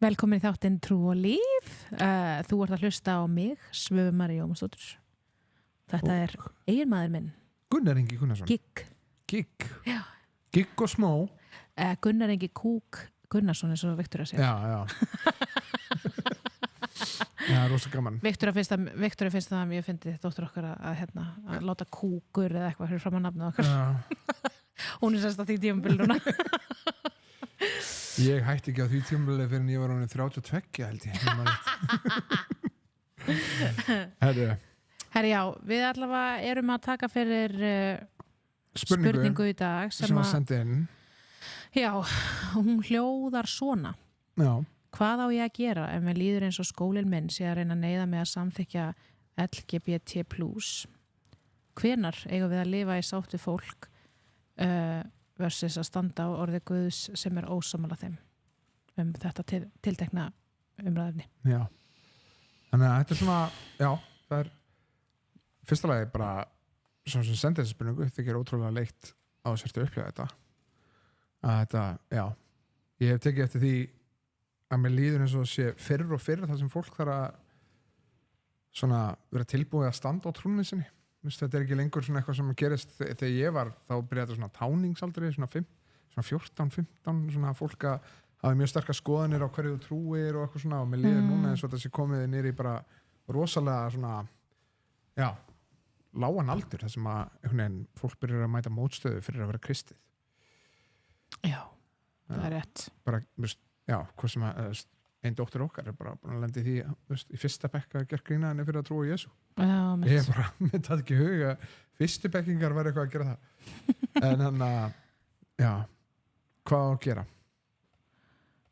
Velkomin í þáttinn Trú og líf. Þú ert að hlusta á mig, Svövu Maríu Ómarsdóttur. Þetta er eiginmaður minn. Gunnar Ingi Gunnarsson. Gigg. Já. Gigg og smá. Gunnar Ingi Kúk Gunnarsson eins og Viktoria segir. Já. Það er rosa gaman. Viktoria finnst það mjög fyndið dóttur okkar að láta kúkur eða eitthvað fyrir fram að nafna okkar. Já. Hún er sérst að því tímabilið núna. Ég hætti ekki á því tímabilið fyrir en ég var honum 32 held ég. Herri, já, við allavega erum að taka fyrir spurningu í dag sem var sendið inn. Já, hún hljóðar svona. Já. Hvað á ég að gera ef mér líður eins og skólinn minn sé að reyna að neyða mig að samþykkja LGBT+. Hvenær eigum við að lifa í sátt við fólk versus að standa á orði Guðs sem er ósammála þeim þetta tiltekna umræðefni. Já. Þannig að þetta er svona, já, það er fyrsta lagi bara sem sendið þessi spurningu, þykir ótrúlega leitt á sérstu upplýða þetta. Að þetta, já, ég hef tekið eftir því að mér líður eins og sé fyrr og fyrr þar sem fólk þarf að svona vera tilbúið að standa á trúnni sinni. Þetta er ekki lengur svona eitthvað sem gerist þegar ég var, þá byrjaði þetta svona táningsaldri, svona 14, 15, svona fólk að hafa mjög sterkar skoðanir á hverju þú trúir og eitthvað svona og mér líður núna eins og þetta sé komið niður í bara rosalega svona, já, lágan aldur þar sem að einhvern veginn fólk byrjar að mæta mótstöðu fyrir að vera kristið. Já, það er rétt. Bara, já, hvað sem að einn dóttir okkar er bara búin að lenda í því í fyrsta bekk að gera grína henni fyrir að trúa Jesú. Ég er bara, mér það ekki huga fyrstu bekkingar var eitthvað að gera það en hann að, já, hvað á að gera?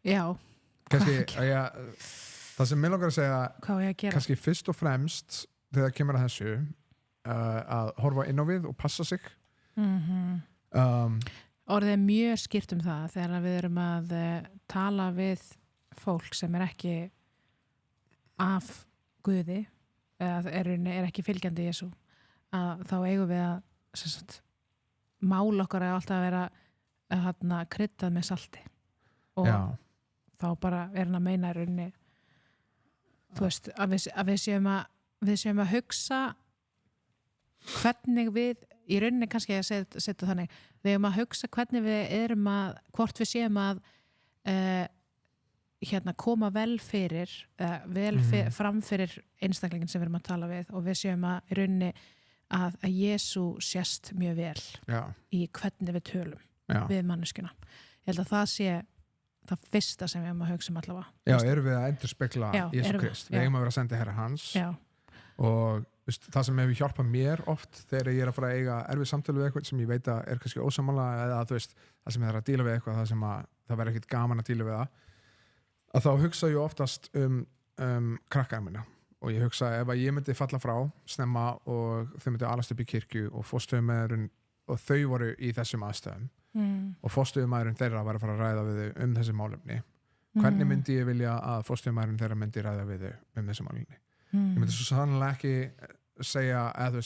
Já, kannski, það sem mér langar að segja hvað á ég að gera? Kannski fyrst og fremst þegar það kemur að þessu að horfa inn á við og passa sig. Orðið er mjög skýrt það þegar við erum að tala við fólk sem er ekki af Guði eða er ekki fylgjandi Jesú að þá eigum við að mál okkar er alltaf að vera kryddað með salti og þá bara er hann að meina í rauninni þú veist að við séum að hugsa hvernig við í rauninni kannski að setja þannig við erum að hugsa hvernig við erum að hvort við séum að koma vel fyrir fram fyrir einstaklingin sem við erum að tala við og við séum að í rauninni að Jesú sést mjög vel í hvernig við tölum við manneskjuna. Ég held að það sé það fyrsta sem við erum að hugsa allavega. Já, erum við að endurspegla Jesú Krist. Við eigum að vera að senda herra hans og það sem hefur hjálpað mér oft þegar ég er að fara að eiga erfið samtölu við eitthvað sem ég veit að er kannski ósammála eða það sem ég þarf að díla við eitthvað það sem það verður ekkert gaman að díla við það að þá hugsa ég oftast krakkar minna og ég hugsa ef að ég myndi falla frá snemma og þau myndi alast upp í kirkju og fórstöðumæðurinn og þau voru í þessum aðstæðum og fórstöðumæðurinn þeirra var að fara að ræða við þau þessi málefni hvernig myndi ég vilja að fórstöðumæðurinn þeirra myndi ræða við þau þessi málefni ég myndi svo sannlega ekki segja eða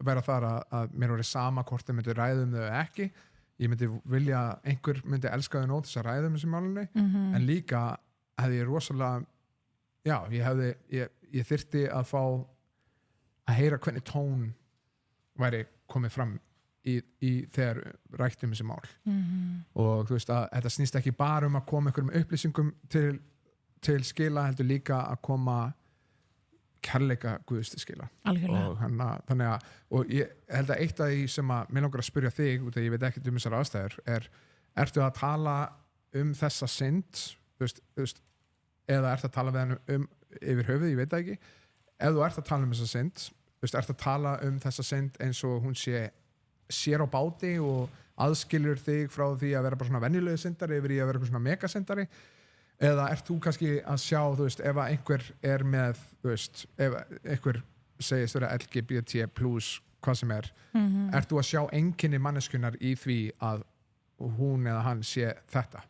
vera þar að mér voru sama hvort þau myndi ræða þau ekki ég myndi vilja að einhver myndi elska þau nót þess að ræða þessi málefni en líka hefði ég rosalega ég þyrfti að fá að heyra hvernig tón væri komið fram í þegar rættum þessi mál og þú veist að þetta snýst ekki bara að koma einhverjum upplýsingum til skila heldur líka að koma kærleika Guðs til skila og þannig að og ég held að eitt af því sem að mér langar að spyrja þig út af ég veit ekki þessar aðstæður ertu að tala þessa synd eða ertu að tala við hann yfir höfuð, ég veit það ekki ef þú ert að tala þessa synd ertu að tala þessa synd eins og hún sér á báti og aðskilur þig frá því að vera bara svona venjulegu syndari yfir í að vera svona megasyndari eða ert þú kannski að sjá ef að einhver er með ef einhver segist vera LGBT+, hvað sem ert þú að sjá einkenni manneskjunnar í því að hún eða hann sé þetta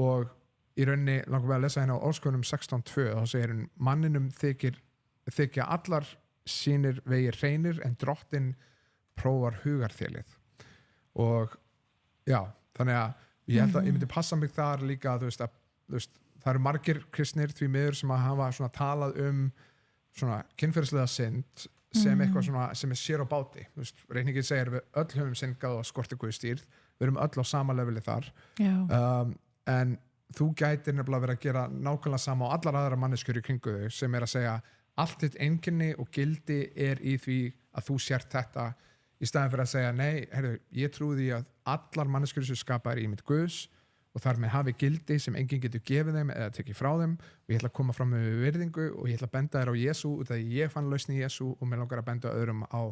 og í rauninni langar við að lesa hérna á Orðskönnum 16:2 þá segir hann manninum þykja allar sínir vegir hreinir en drottinn prófar hugarþelið og já, þannig að ég held að ég myndi passa mig þar líka að það eru margir kristnir því miður sem að hafa svona talað svona kynferðislega synd sem eitthvað svona sem sér á báti, reikningin segir við öll höfum syndgað og skorti Guði stýrð, við erum öll á sama leveli þar en þú gætir nefnilega verið að gera nákvæmlega sama á allar aðra manneskjur í kringu þau sem að segja allt þitt einkenni og gildi í því að þú sért þetta í staðin fyrir að segja nei, heyrðu, ég trúi því að allar manneskjur sem skapaðar í ímynd Guðs og þar með hafi gildi sem enginn getur gefið þeim eða tekið frá þeim og ég ætla að koma fram með virðingu og ég ætla að benda þér á Jesú út af því ég fann lausn í Jesú og mér langar að benda öðrum á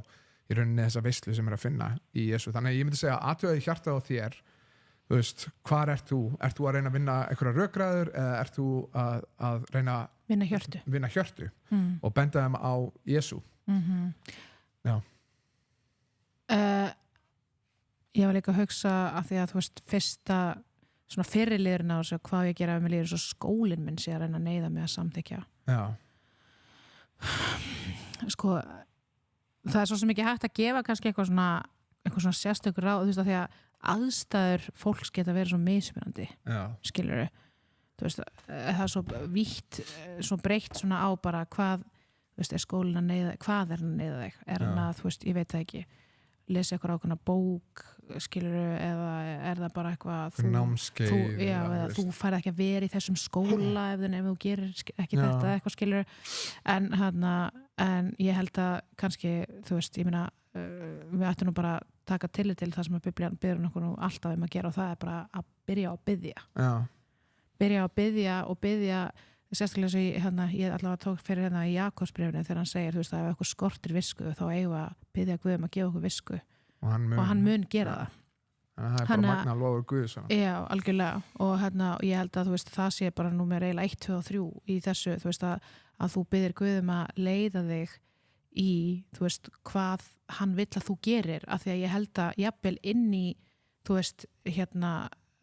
í rauninni þessa veislu sem að finna í Jesú. Þannig að ég myndi segja athugaðu hjartað á þér, hvar ert þú? Ert þú að reyna að vinna einhverja rökræður eða ert þú að reyna að vinna hjörtu og benda þeim á Jesú? Já. Ég var líka að hugsa að því að fyrsta svona fyrirliðurinn á þessu hvað ég gera ef mér líður svo skólinn minn sé að reyna að neyða mig að samþykja. Já. Sko, það er svo sem ekki hægt að gefa kannski eitthvað svona sérstökur ráð, að því að aðstæður fólks geta verið svo mismunandi. Já. Skilurðu. Það er svo vítt, svo breytt svona á bara hvað, er skólinn að neyða, hvað er hann að neyða þig? Er hann að, ég veit það ekki, lesa eitthvað ákveðna bók, skilurðu, eða er það bara eitthvað námskeið eða þú færð ekki að vera í þessum skóla ef þú gerir ekki þetta eitthvað, skilurðu en ég held að kannski, ég meina við ættum nú bara að taka tillit til það sem að Biblían biður okkur nú alltaf að gera og það er bara að byrja að biðja sérstaklega svo ég allavega tók fyrir í Jakobsbréfinu þegar hann segir að ef eitthvað skortir visku þá eigum við að biðja Guð að gefa okkur visku og hann mun gera það. Það er bara magna lofur Guð. Já, algjörlega og ég held að það sé bara númer eiginlega 1, 2 og 3 í þessu að þú biðir Guð að leiða þig í hvað hann vill að þú gerir af því að ég held að jafnvel inn í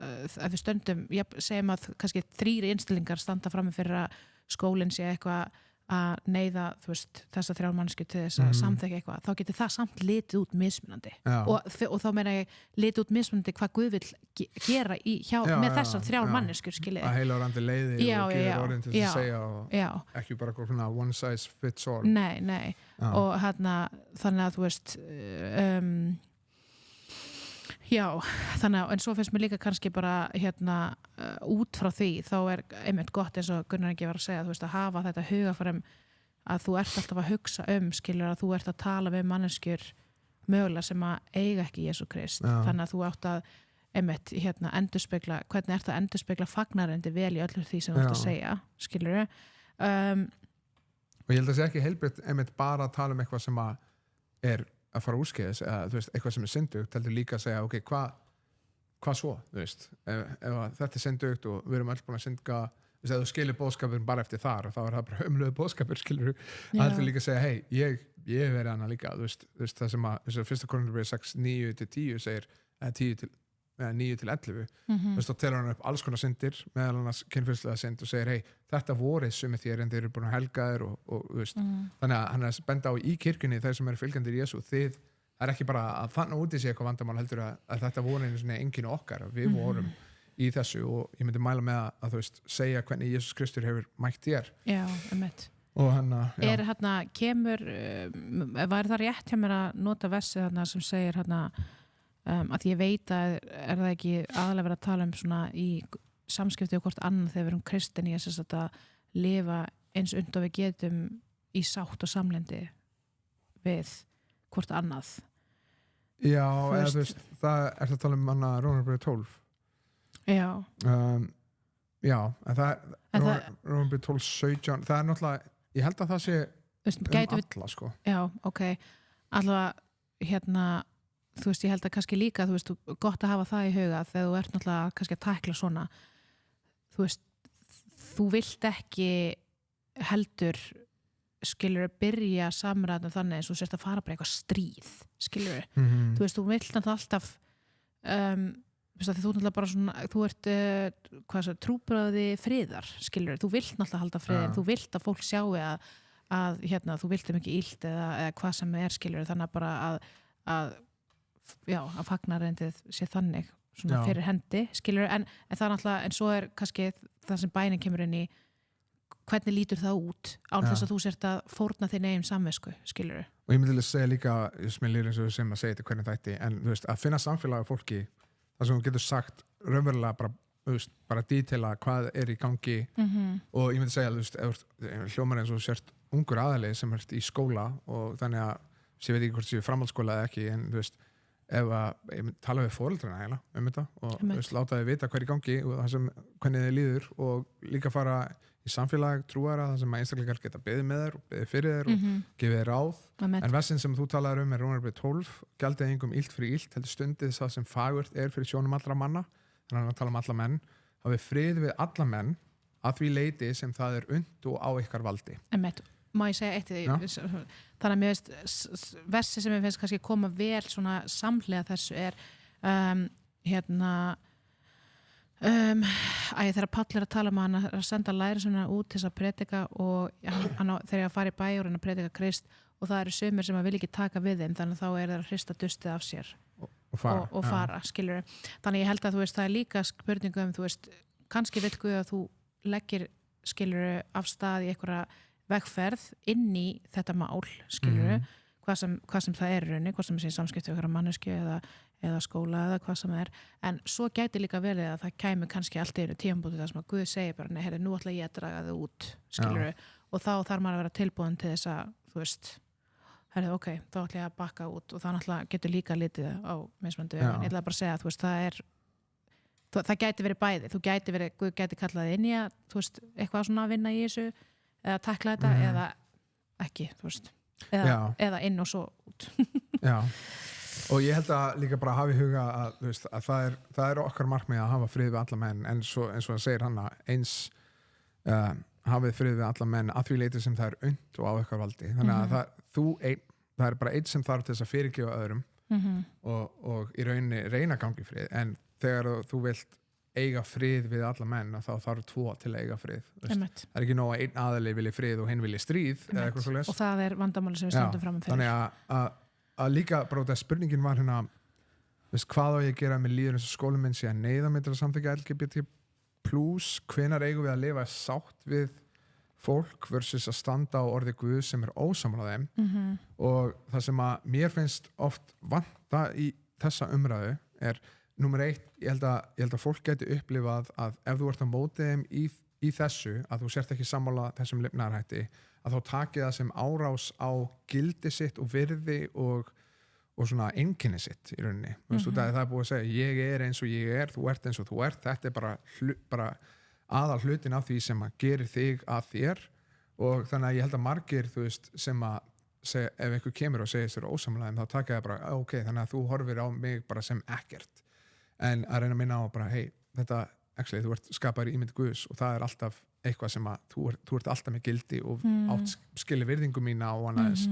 ef við stöndum, segjum að kannski 3 innstillingar standa frammi fyrir að skólinn sé eitthvað að neyða þessa 3 manneskju til þess að samþekja eitthvað, þá getur það samt litið út mismunandi og þá meina ég litið út mismunandi hvað Guð vill gera með þessar 3 manneskjur skilið. Að heila orðandi leiði og gerir orðin til að segja og ekki bara svona one size fits all. Nei og þannig að já, þannig að en svo finnst mér líka kannski bara út frá því þá er einmitt gott eins og Gunnar ekki var að segja að hafa þetta hugafarum að þú ert alltaf að hugsa skilur að þú ert að tala við manneskjur mögulega sem að eiga ekki Jesú Krist þannig að þú átt að einmitt endurspegla, hvernig ert að endurspegla fagnarendi vel í öllu því sem þú ert að segja skilur og ég held að sé ekki heilbrigt einmitt bara að tala eitthvað sem að er að fara úrskeiðis eða eitthvað sem er syndugt heldur líka að segja ok, hvað svo ef þetta er syndugt og við erum öll búin að syndga ef þú skilir boðskapurinn bara eftir þar og þá er það bara umlöðu boðskapur skilur að heldur líka að segja hei, ég verið hana líka það sem að 1. Korintharbréf 6, 9-10 segir 9-11 þá telur hann upp alls konar syndir meðal annars kynferðislega synd og segir hei, þetta voru sumið þér en þeir eru búin að helga þér og þannig að hann er að benda á í kirkjunni þeir sem eru fylgjandir Jesú það er ekki bara að þannig út í sig eitthvað vandamál heldur að þetta voru einu svona enginu okkar við vorum í þessu og ég myndi mæla með að segja hvernig Jesús Kristur hefur mætt þér. Já, og hann kemur var það rétt hjá mér að nota versið sem segir að ég veit að er það ekki aðalega verið að tala svona í samskipti og hvort annað þegar við erum kristin í að lifa eins und og við getum í sátt og samlendi við hvort annað. Já, eða það er það að tala Rómarbréf 12. Já. Já, en það Rómarbréf 12, 17, það er náttúrulega, ég held að það sé alla sko. Já, ok. Allavega ég held að kannski líka gott að hafa það í huga þegar þú ert náttúrulega kannski að tækla svona þú vilt ekki heldur skilur að byrja samræðum þannig eins og sérst að fara bara eitthvað stríð skilur þú vilt náttúrulega alltaf þú náttúrulega bara svona þú ert trúbragði friðar skilur þú vilt náttúrulega halda friðin þú vilt að fólk sjái að þú vilt þeim ekki illt eða hvað sem er skilur þannig að bara að fagnarendið sé þannig svona fyrir hendi skilur en það er náttúrulega en svo er kannski það sem bænin kemur inn í, hvernig lítur það út án þess að þú sért að fórna þinn eigin samvisku, skilurðu? Og ég myndi að segja líka, sem ég lýr eins og sem að segja þetta hvernig þætti, en þú veist, að finna samfélagi af fólki, þar sem þú getur sagt raunverulega bara, þú veist, bara detaila hvað í gangi og ég myndi segja, þú veist, hljómar eins og sért ungur aðalegi sem ert í skóla og þannig að, ég veit ekki hvort séu framhaldsskóla eða ekki, en þú veist, ef að ég myndi tala við foreldrana heila þetta og þú veist, láta þið vita hvað í gangi og það sem, hvernig þið líður og líka fara í samfélag trúara það sem að einstaklingar geta beðið með þér og beðið fyrir þér og gefið þér ráð en versin sem þú talaður er Rómarbréf 12 gjaldið engum illt fyrir illt heldur stundið það sem fagurt fyrir sjónum allra manna þannig að tala alla menn hafið frið við alla menn að því leiti sem það unnt og á ykkar valdi Má ég segja eitt í því þannig að mér veist versi sem ég finnst kannski koma vel svona samhliða þessu þegar Páll að tala hann að senda læri svona út til þess að predika og þegar ég að fara í bæ og reyna að predika Krist og það eru sumir sem að vil ekki taka við þeim þannig að þá þeir að hrista dustið af sér og fara skilur þannig ég held að þú veist það líka spurningum þú veist kannski veit Guð að þú leggir skilur af stað í einhverja vegferð inn í þetta mál skilur hvað sem það raunni, hvað sem sé samskipti við mannesku eða skóla eða hvað sem það en svo gæti líka verið að það kæmi kannski allt í einu tímabúti þar sem að Guð segir bara, nei, nú ætla ég að draga þau út skilur og þá þarf maður að vera tilbúin til þess að, þú veist ok, þá ætla ég að bakka út og það náttúrulega getur líka litið á mismunandi en ég ætla bara að segja að, þú veist, það gæti verið bæði, Guð gæti kallað inn í að, þú veist, eitthvað svona að vinna í þessu eða takla þetta eða ekki, þú veist eða inn og svo út Já, og ég held að líka bara hafa í huga að, þú veist, að það okkar markmið að hafa frið við alla menn en svo, eins og það segir hann eins hafið frið við alla menn að því leiti sem það unnt og á ykkar valdi þannig að það bara einn sem þarf til þess að fyrirgefa öðrum og í rauninni reyna gangi frið en þegar þú vilt eiga frið við alla menn þá þarf tvo til að eiga frið það ekki nóg að einn aðili vilji frið og hinn vilji stríð eða eitthvað svoleiðis og það vandamáli sem við stöndum fram fyrir þannig að líka bara spurningin var veist, hvað á ég að gera með líður eins og skólum minn sé að neyða mig til að samþykja LGBT+, hvenær eigum við að lifa sátt við fólk versus að standa á orði Guð sem ósammála þeim og það sem að mér finnst oft vanta í þessa umræðu Númer 1, ég held að fólk geti upplifað að ef þú ert á móti þeim í þessu, að þú sért ekki sammála þessum lifnaðarhætti, að þá taki það sem árás á gildi sitt og virði og svona einkenni sitt í rauninni. Þú veist, það er búið að segja, ég eins og ég þú ert eins og þú ert, þetta er bara aðal hlutin af því sem að gerir þig að þér og þannig að ég held að margir, þú veist, sem að segja, ef einhver kemur og segir þér ósamlega, þá taka það bara, ok, þannig að þú horfir á mig bara sem ekkert. En að reyna að minna á bara, hey, þetta, actually, þú ert skapaður í ímynd Guðs og það er alltaf eitthvað sem að þú ert alltaf með gildi og átt skilja virðingu mína og annað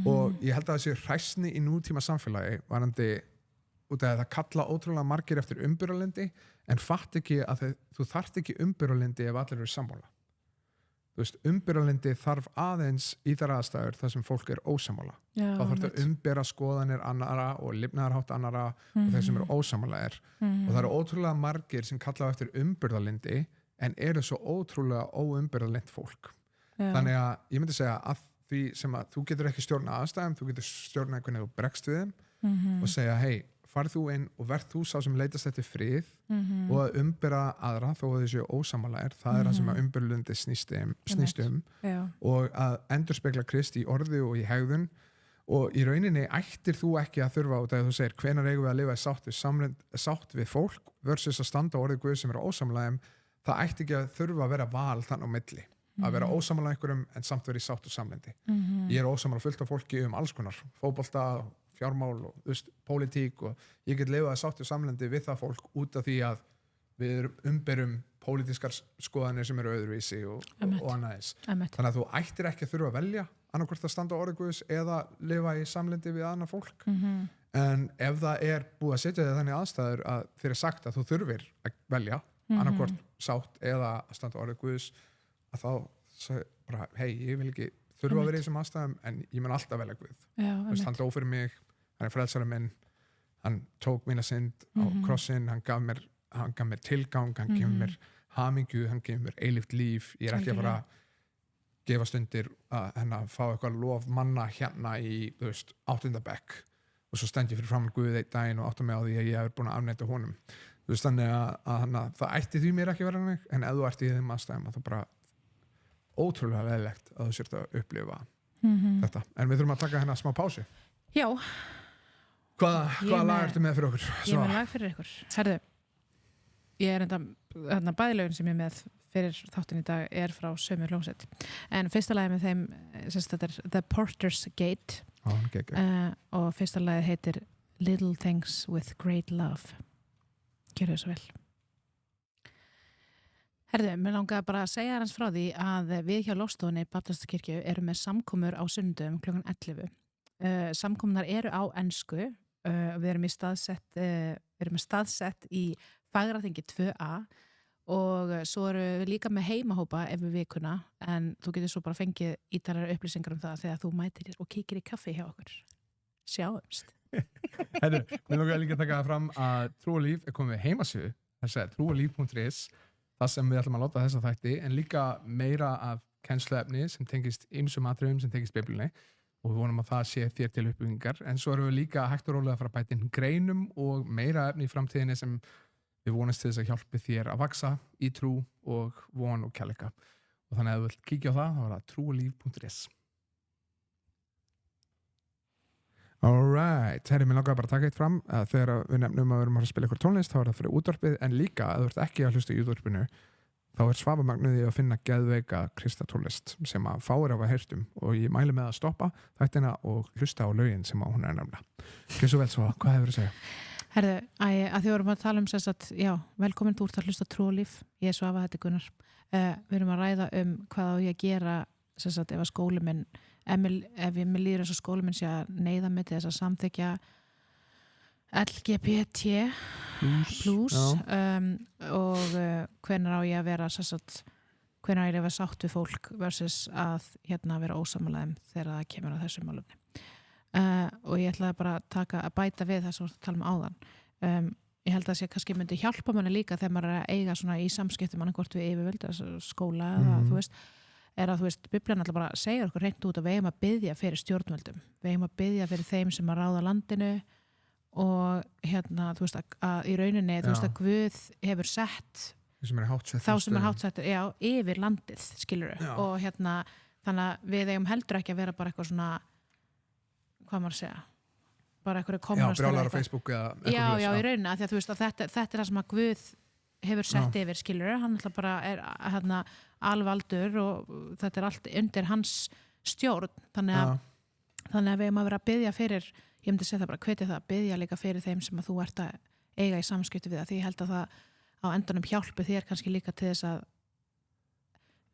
og ég held að þessi hræsni í nútíma samfélagi varandi út af að það kalla ótrúlega margir eftir umbyrralindi en fatt ekki að þú þarft ekki umbyrralindi ef allir eru sammála. Þú veist, umbyrralindi þarf aðeins í þær aðstæður þar sem fólk ósammála. Þá þarf það umbyrra skoðanir annara og lifnaðarhátt annara og þeir sem eru ósammála og það eru ótrúlega margir sem kalla eftir umbyrralindi en eru svo ótrúlega óumbyrralind fólk. Þannig að ég myndi segja að því sem að þú getur ekki stjórna aðstæðum, þú getur stjórna hvernig þú bregst við þeim og segja, hey, farð þú inn og verð þú sá sem leitast eftir frið og að umbyrra aðra þó að þessu ósammála það er það sem að umbyrlundi snýst og að endurspegla Krist í orði og í hegðun og í rauninni ættir þú ekki að þurfa út að þú segir hvenær eigum við að lifa í sátt við fólk versus að standa á orði Guð sem ósammála það ætti ekki að þurfa að vera val þann á milli að vera ósammála einhverjum en samt vera í sátt og samlyndi ég ósammála fullt af fólki alls konar fótbolta fjármál og pólitík og ég get lifað að sátt og samlendi við það fólk út af því að við umberum pólitískar skoðanir sem eru öðruvísi og annað þannig að þú ættir ekki að þurfa að velja annarkvort að standa á orði Guðs eða lifa í samlendi við annað fólk en ef það búið að setja þig þannig aðstæður að þér sagt að þú þurfir að velja annarkvort sátt eða að standa á orði Guðs að þá bara, hey, ég vil ekki þurfa að vera í þessum aðstæðum en ég mun alltaf velja Guð hann dó fyrir mig, hann frelsari minn hann tók mína synd á krossinn hann gaf mér tilgang, hann hamingju, hann gefur mér eilíft líf, ég er ekki að fara að gefast undir að fá eitthvað lof manna hérna í, þú veist, 8. bekk og svo stend ég fyrir framan Guð einn daginn og átta mig á því að ég hef búin að afneita honum. Þú veist, þannig að það ætti því mér ekki vera hannig, en ef þú ert í þeim aðstæðum þá bara ótrúlega leðilegt að þú sért að upplifa þetta. En við þurfum að taka hérna smá pásu. Já. Hvaða lag ertu með fyrir okkur? Ég er með lag fyrir ykkur. Herðu, ég er enda bæðilögin sem ég er með fyrir þáttin í dag er frá sömu hljómsveit. En fyrsta lagi með þeim, þetta er The Porter's Gate. Og fyrsta lagið heitir Little Things with Great Love. Gjörðu svo vel. Herðu, mér langaði bara að segja hans frá því að við hjá Lofstofunni Baptistakirkju erum með samkomur á sunnudöfum kl. 11. Samkomunar eru á ensku. Við erum með staðsett í Fagraþingi 2A og svo eru við líka með heimahópa ef við vikuna, en þú getur svo bara fengið ítarlegri upplýsingar það þegar þú mætir og kíkir í kaffi hjá okkur. Sjáumst. Herru, mér langaði líka að taka það fram að Trú og Líf er komið heimasíðu, þess að trúolíf.is, það sem við ætlum að láta þessa þætti, en líka meira af kennsluefni sem tengist ýmsum atriðum sem tengist Biblíunni og við vonum að það sé þér til uppbyggingar, en svo erum við líka hægt og rólega að fara að bæta inn greinum og meira efni í framtíðinni sem við vonast til þess að hjálpi þér að vaksa í trú og von og kærleika. Og þannig að ef þú vilt kíkja á það, þá er það trúolíf.is. Alright, herri, mér langaði bara að taka eitt fram að þegar við nefnum að við erum að spila ykkur tónlist, þá er það fyrir útvarpið, en líka að þú ert ekki að hlusta í útvarpinu, þá er Svavamagnuði að finna geðveika kristatónlist sem að fáir af að heyrtum og ég mæli með að stoppa þættina og hlusta á lögin sem að hún er nefna. Gjör svo vel svo, hvað hefur að segja? Herðu, að því vorum að tala um þess að, já, velkomin þú ert að hlusta Trú og Líf, ég er Svava, þetta er Gunnar. Við erum að ræða hvað á ég að gera, þess að ef að skóli minn, ef ég með líður eins og skóli minn sé að neyða mig til þess að samþykja LGBT plus og hvenær á ég að vera hvenær á ég að vera sátt við fólk versus að vera ósammála þegar það kemur að þessu málefni. Og ég ætlaði bara að bæta við það sem við tala áðan. Ég held að það kannski myndi hjálpa manni líka þegar maður er að eiga svona í samskiptum annarkvort við yfirvöld, skóla eða þú veist, Biblían alltaf bara segir okkur hreint út að við eigum að biðja fyrir stjórnvöldum, við eigum að biðja fyrir þeim sem að ráða landinu og þú veist að í rauninni þú veist að Guð hefur sett þá sem er háttsettur yfir landið, skilurðu, og þannig að við eigum heldur ekki að vera bara eitthvað svona, hvað maður segja, bara eitthvað kommunast brjálar á Facebook eða eitthvað í rauninni, af því að þú veist að þetta er það sem að Guð hefur sett yfir, skilurðu, hann alltaf bara er alvaldur og þetta er allt undir hans stjórn, þannig að við eigum að vera að biðja fyrir, ég myndi segja það bara, hvetja það að biðja líka fyrir þeim sem að þú ert að eiga í samskipti við það, því ég held að það á endanum hjálpi þér kannski líka til þess að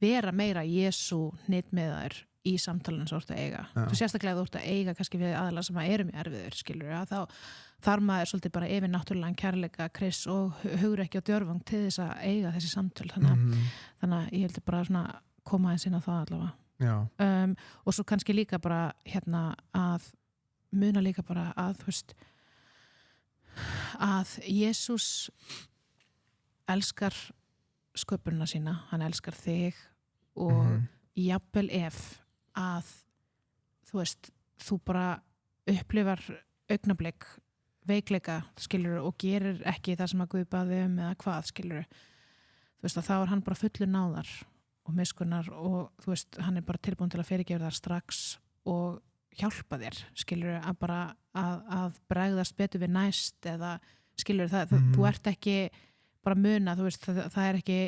vera meira Jesú hnitmiðaður í samtalinu sem þú ert að eiga. Þú sérstaklega þú ert að eiga kannski við aðalega sem að eru mjög erfiður, skilur, þá þarf maður svolítið bara yfir náttúrulegan kærleika, Kris og hugrekki og djörfung til þess að eiga þessi samtöl, þannig að ég heldur bara svona koma eins inn á það allavega. Og svo kannski líka bara að muna líka bara að þú veist að Jesús elskar sköpunina sína, hann elskar þig og jafnvel ef að þú veist, þú bara upplifar augnablik veikleika, skilur, og gerir ekki það sem að Guð baði eða hvað, skilur, þú veist að þá er hann bara fullur náðar og miskunnar og þú veist, hann er bara tilbúin til að fyrirgefa þar strax og hjálpa þér, skilur, að bara að bregðast betur við næst eða skilur, þú ert ekki bara muna, þú veist, það er ekki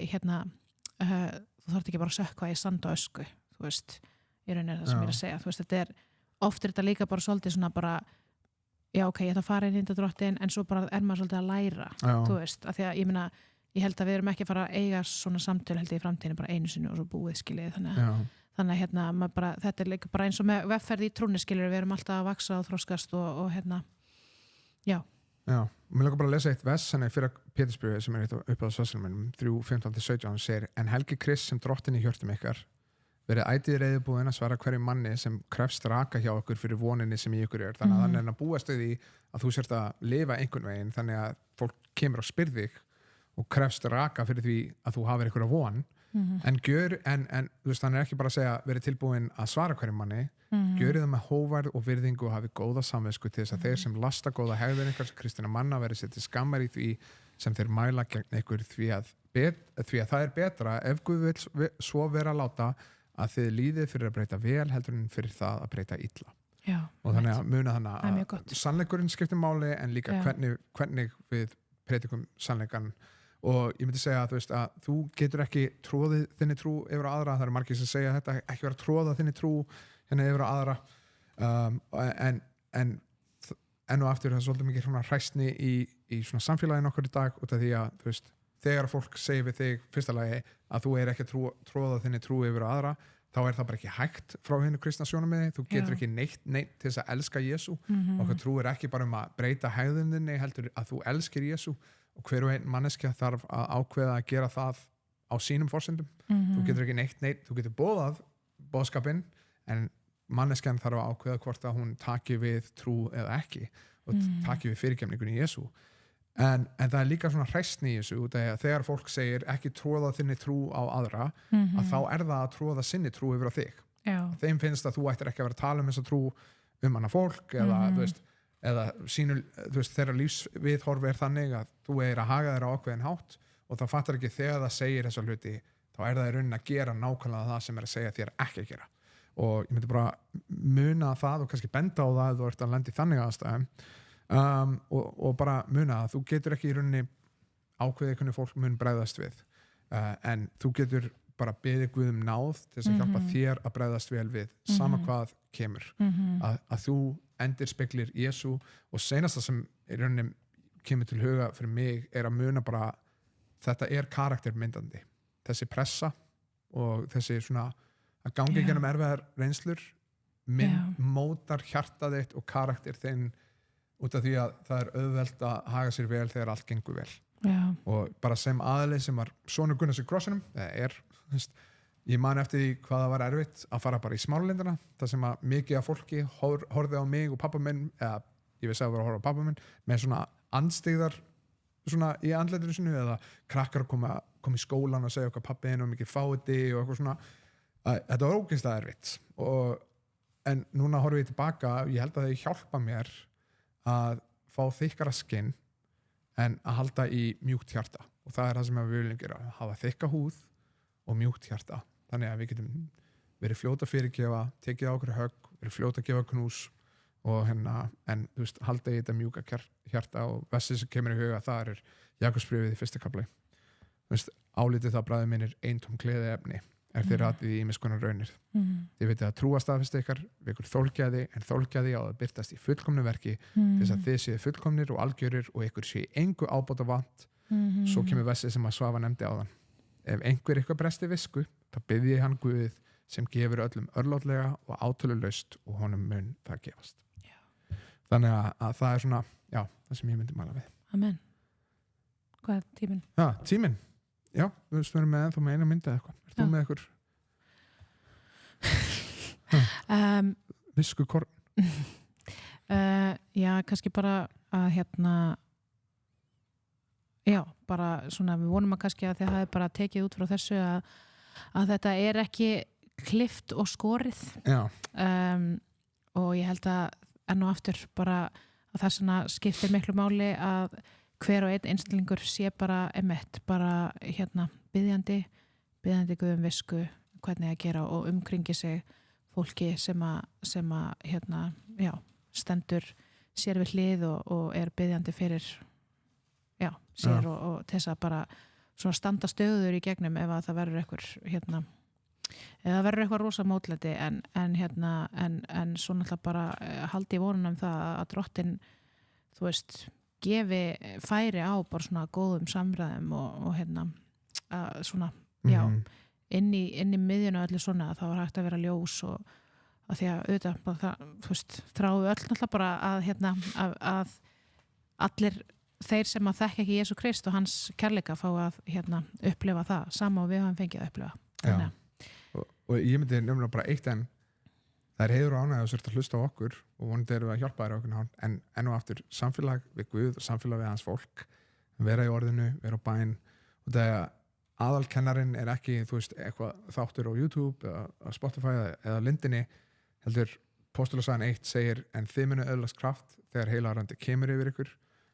þú þarft ekki bara að sökkva í sand og ösku, þú veist, í rauninni það sem ég er að segja, þú veist, þetta er oft er þetta líka bara svolítið svona bara já, ok, ég ætla að fara inn í þetta drottin en svo bara er maður svolítið að læra, þú veist, af því að ég meina, ég held að við erum ekki að fara að eiga svona samtöl held ég í framtíðinu bara einu sinni og svo búið, skiljið, þannig að maður bara, þetta er líka bara eins og með vegferð í trúnni, skiljið, við erum alltaf að vaksa og þroskast og já, mér langar bara að lesa eitt vers fyrir Pétursbréfið sem er upp á svessunum minnum 3:15-17 segir, en Helgi Kris sem drottin í hjörtum ykkar verið ætíð reiðubúin að svara hverju manni sem krefst raka hjá okkur fyrir voninni sem í ykkur er, þannig að hann búast við því að þú sért að lifa einhvern veginn, þannig að fólk kemur og spyr þig og krefst raka fyrir því að þú hafir einhverja von en þú veist, hann ekki bara að segja verið tilbúin að svara hverjum manni gjörið það með hóværð og virðingu og hafi góða samvisku til þess að þeir sem lasta góða hegðun ykkar kristinna manna verið sér til skammar í því sem þeir mæla gegn ykkur því að það er betra ef Guð vill svo vera að láta að þið líðið fyrir að breyta vel heldur en fyrir það að breyta illa. Já, og þannig að muna þannig að sannleikurinn skiptir máli en líka hvernig við predikum sannleikan og ég myndi segja að þú getur ekki tróðið þinni trú yfir á aðra, það eru margir sem segja þetta ekki vera að tróða þinni trú hérna yfir á aðra en enn og aftur það er svolítið mikið svona hræsni í svona samfélagin okkur í dag út af því að þegar fólk segir við þig fyrsta lagi að þú ekki að tróða þinni trú yfir á aðra þá er það bara ekki hægt frá hinu kristna sjónarmiði, þú getur ekki neitt til þess að elska Jesú okkar trú ekki bara að breyta hegðuninni heldur að þú elskir Jesú og hver og einn manneskja þarf að ákveða að gera það á sínum forsendum þú getur ekki neitt, þú getur boðað boðskapinn en manneskjan þarf að ákveða hvort að hún taki við trú eða ekki og taki við fyrirgefningunni í Jesú en það er líka svona hræsni í þessu þegar fólk segir ekki tróða þinni trú á aðra að þá er það að tróða sinni trú yfir á þig þeim finnst að þú ættir ekki að vera að tala þessa trú annað fólk eða sínu, þeirra lífsviðhorfi þannig að þú að haga þér á ákveðin hátt og það fattar ekki þegar það segir þessa hluti þá það í rauninni að gera nákvæmlega það sem að segja þér ekki að gera og ég myndi bara muna það og kannski benda á það ef þú ert að lenda í þannig aðstæðum og bara muna að þú getur ekki í rauninni ákveðið hvernig fólk mun bregðast við en þú getur bara beðið Guð náð til þess að hjálpa þér að bregðast vel við sama hvað kemur að þú endir speklir Jesú og seinasta sem í rauninni kemur til huga fyrir mig að muna bara þetta karaktermyndandi þessi pressa og þessi svona að gangi gennum erfiðar reynslur mótar hjartað þitt og karakter þinn út af því að það er auðvelt að haga sér vel þegar allt gengur vel og bara sem aðli sem var sonur Gunnars í krossinum ég man eftir því hvað það var erfitt að fara bara í smálindina þar sem að mikið af fólki horfði á mig og pappa minn eða ég vissi að það var að horfa á pappa minn með svona andstyggðar svona í andletinu sinu eða krakkar koma í skólan og segja okkar pappi og mikið fáti og eitthvað svona þetta var ógeðslega erfitt en núna horfum ég tilbaka ég held að þau hjálpa mér að fá þykkara skinn en að halda í mjúkt hjarta og það er það sem við viljum gera að hafa þykka húð og mjúkt hjarta þannig að við getum verið fljóta fyrirgefa tekið á okkur högg, verið fljóta að gefa knús og en halda í þetta mjúka hjarta og vestið sem kemur í huga það Jakobsbréfið í 1. kafli álítið það bræður mínir eintóm gleðiefni þið ratið í ýmiss konar raunir þið vitið að trúarstaðfesta ykkar vekur þolgæði en þolgæði á að birtast í fullkomnu verki þess að þið séu fullkomnir og algjörir og ykkur séu engu ábóta vant svo kemur vessið sem að Svafa nefndi áðan ef einhver ykkur bresti visku þá biðji hann Guð sem gefur öllum örlátlega og átölulaust og honum mun það gefast þannig að það er svona það sem ég myndi mæla við Amen. Hvað er tíminn? Tíminn Já, við erum með ennþá með eina myndi eða eitthvað. Ertu með ykkur? Visku korn? Já, kannski bara að bara svona við vonum að kannski að þið hafi bara tekið út frá þessu að þetta ekki klift og skorið. Já. Og ég held að enn og aftur bara að það svona skiptir miklu máli að hver og einn einstaklingur sé bara bara biðjandi Guð visku hvernig að gera og umkringi sig fólki sem að stendur sér við hlið og biðjandi fyrir sér og til þess að bara svona standa stöður í gegnum ef að það verður eða verður eitthvað rosa mótlæti en svo náttúrulega bara haldi í vonunum það að drottinn gefi færi á bara svona góðum samræðum og svona inn í miðjunu öllu svona þá er hægt að vera ljós og að því að auðvitað bara þráum öll náttúrulega bara að allir þeir sem að þekka ekki Jesú Krist og hans kærleika fá að upplifa það sama og við höfum fengið að upplifa og ég myndi nefnilega bara eitt en það heiður og ánægð að sérst að hlusta á okkur og vonandi erum við að hjálpa þér okkur en enn og aftur samfélag við Guð og samfélag við hans fólk vera í orðinu, vera á bæn og þegar aðalkennarinn er ekki, þú veist, eitthvað þáttur á YouTube eða Spotify eða Lindinni, heldur Póstulasagan 1 segir en þið munu öðlast kraft þegar heilagarandi kemur yfir ykkur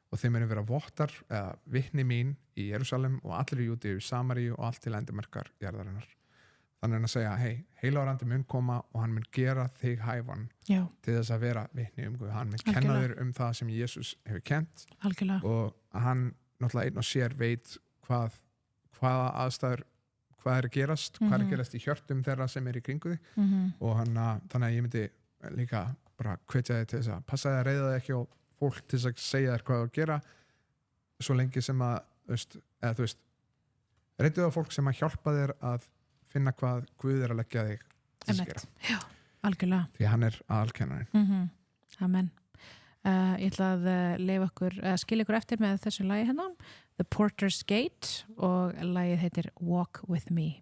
og þið munu vera vottar eða vitni mín í Jerúsalem og allir í Júdíu, Samaríu og allt til endamarkar jarðarinnar. Þannig að segja, hei, heilagarandi mun koma og hann mun gera þig hæfan Já. til þess að vera vitni Guð. Hann mun kenna þér það sem Jesús hefur kent Algjörlega. og hann náttúrulega einn og sér veit hvaða aðstæður, hvað er að gerast, hvað er að gerast í hjörtum þeirra sem er í kringu þig og þannig að ég myndi líka bara hvetja þig til þess að passa þig að reiða þig ekki á fólk til þess að segja þér hvað að gera svo lengi sem að þú veist, reyndið á fólk sem að hjálpa þér að finna hvað Guð er að leggja þig til að gera. Já, algjörlega. Því hann er aðalkennarinn. Amen. Ég ætla að leyfa ykkur, skilja ykkur eftir með þessu lagi hérna, The Porter's Gate og lagið heitir Walk With Me.